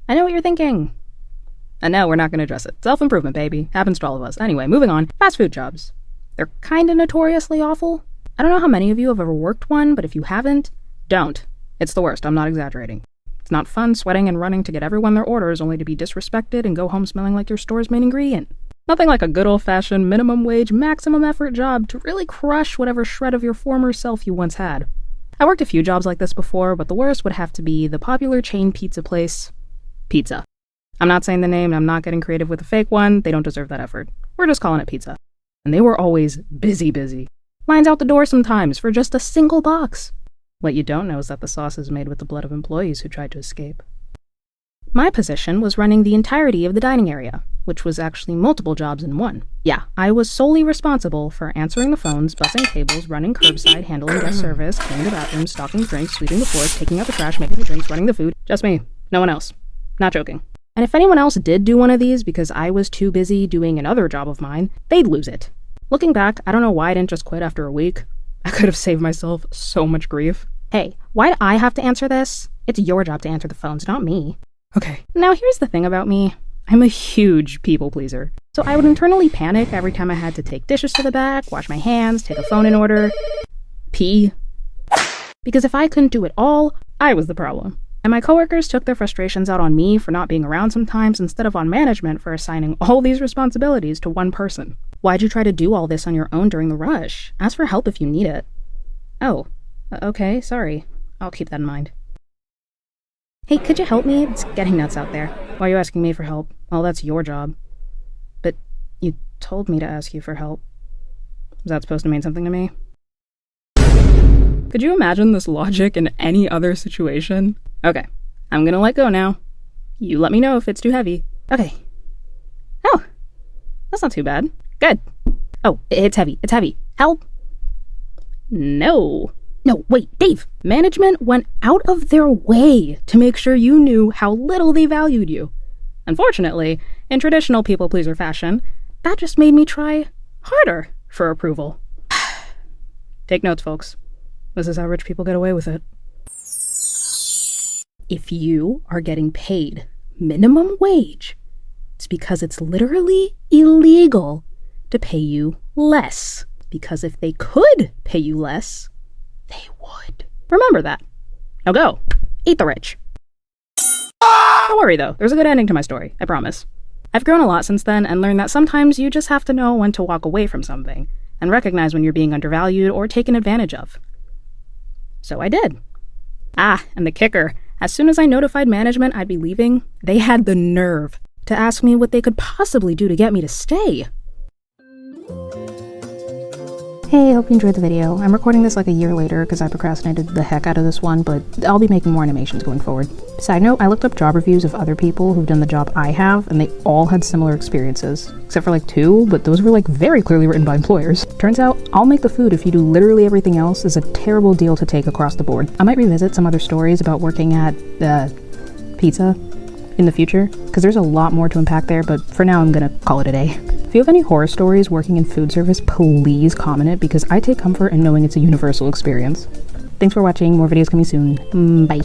I know what you're thinking. And no, we're not going to address it. Self-improvement, baby. Happens to all of us. Anyway, moving on. Fast food jobs. They're kind of notoriously awful. I don't know how many of you have ever worked one, but if you haven't, don't. It's the worst. I'm not exaggerating. It's not fun sweating and running to get everyone their orders only to be disrespected and go home smelling like your store's main ingredient. Nothing like a good old-fashioned minimum wage, maximum effort job to really crush whatever shred of your former self you once had. I worked a few jobs like this before, but the worst would have to be the popular chain pizza place, Pizza. I'm not saying the name, and I'm not getting creative with a fake one. They don't deserve that effort. We're just calling it Pizza. And they were always busy. Lines out the door sometimes for just a single box. What you don't know is that the sauce is made with the blood of employees who tried to escape. My position was running the entirety of the dining area, which was actually multiple jobs in one. Yeah, I was solely responsible for answering the phones, bussing tables, running curbside, handling guest service, cleaning the bathrooms, stocking drinks, sweeping the floors, taking out the trash, making the drinks, running the food. Just me. No one else. Not joking. And if anyone else did do one of these because I was too busy doing another job of mine, they'd lose it. Looking back, I don't know why I didn't just quit after a week. I could have saved myself so much grief. Hey, why do I have to answer this? It's your job to answer the phones, not me. Okay, now here's the thing about me. I'm a huge people pleaser. So I would internally panic every time I had to take dishes to the back, wash my hands, take a phone in order, pee. Because if I couldn't do it all, I was the problem. And my coworkers took their frustrations out on me for not being around sometimes instead of on management for assigning all these responsibilities to one person. Why'd you try to do all this on your own during the rush? Ask for help if you need it. Oh, okay, sorry. I'll keep that in mind. Hey, could you help me? It's getting nuts out there. Why are you asking me for help? Well, that's your job. But you told me to ask you for help. Is that supposed to mean something to me? Could you imagine this logic in any other situation? Okay, I'm gonna let go now. You let me know if it's too heavy. Okay. Oh, that's not too bad. Good. Oh, it's heavy. It's heavy. Help. No, wait, Dave. Management went out of their way to make sure you knew how little they valued you. Unfortunately, in traditional people-pleaser fashion, that just made me try harder for approval. Take notes, folks. This is how rich people get away with it. If you are getting paid minimum wage, it's because it's literally illegal to pay you less. Because if they could pay you less, they would. Remember that. Now go. Eat the rich. Don't worry though, there's a good ending to my story, I promise. I've grown a lot since then and learned that sometimes you just have to know when to walk away from something and recognize when you're being undervalued or taken advantage of. So I did. And the kicker, as soon as I notified management I'd be leaving, they had the nerve to ask me what they could possibly do to get me to stay. Hey, hope you enjoyed the video. I'm recording this like a year later because I procrastinated the heck out of this one, but I'll be making more animations going forward. Side note, I looked up job reviews of other people who've done the job I have, and they all had similar experiences. Except for like 2, but those were like very clearly written by employers. Turns out, I'll make the food if you do literally everything else is a terrible deal to take across the board. I might revisit some other stories about working at, pizza in the future, because there's a lot more to unpack there, but for now I'm gonna call it a day. If you have any horror stories working in food service, please comment it because I take comfort in knowing it's a universal experience. Thanks for watching. More videos coming soon. Bye.